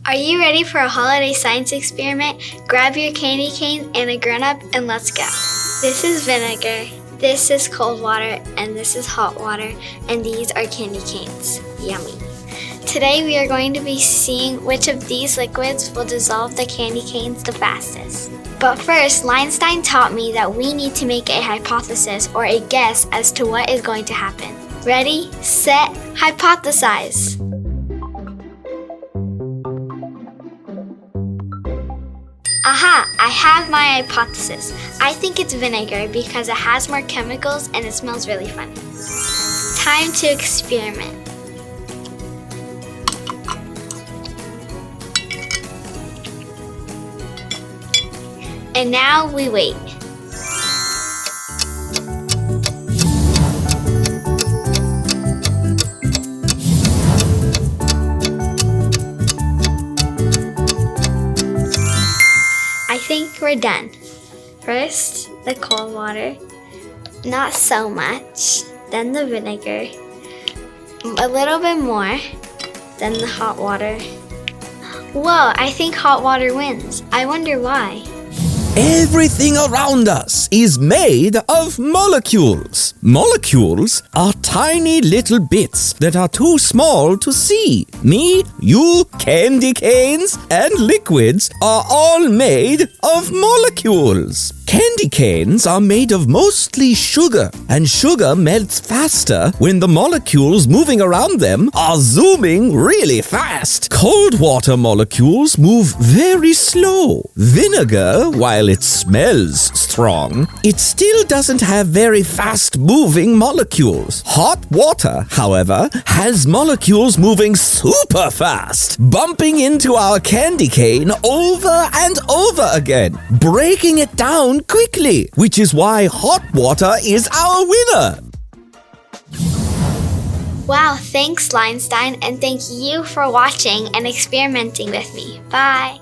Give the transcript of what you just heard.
Are you ready for a holiday science experiment? Grab your candy cane and a grown-up and let's go. This is vinegar, this is cold water, and this is hot water, and these are candy canes. Yummy. Today we are going to be seeing which of these liquids will dissolve the candy canes the fastest. But first, Lionstein taught me that we need to make a hypothesis or a guess as to what is going to happen. Ready, set, hypothesize! Aha! I have my hypothesis. I think it's vinegar because it has more chemicals and it smells really funny. Time to experiment. And now we wait. I think we're done. First, the cold water, not so much, then the vinegar, a little bit more, then the hot water. Whoa, I think hot water wins. I wonder why. Everything around us is made of molecules. Molecules are tiny little bits that are too small to see. Me, you, candy canes, and liquids are all made of molecules. Candy canes are made of mostly sugar, and sugar melts faster when the molecules moving around them are zooming really fast. Cold water molecules move very slow. Vinegar, while it smells strong, it still doesn't have very fast-moving molecules. Hot water, however, has molecules moving super fast, bumping into our candy cane over and over again, breaking it down quickly, which is why hot water is our winner. Wow, thanks Lionstein, and thank you for watching and experimenting with me. Bye!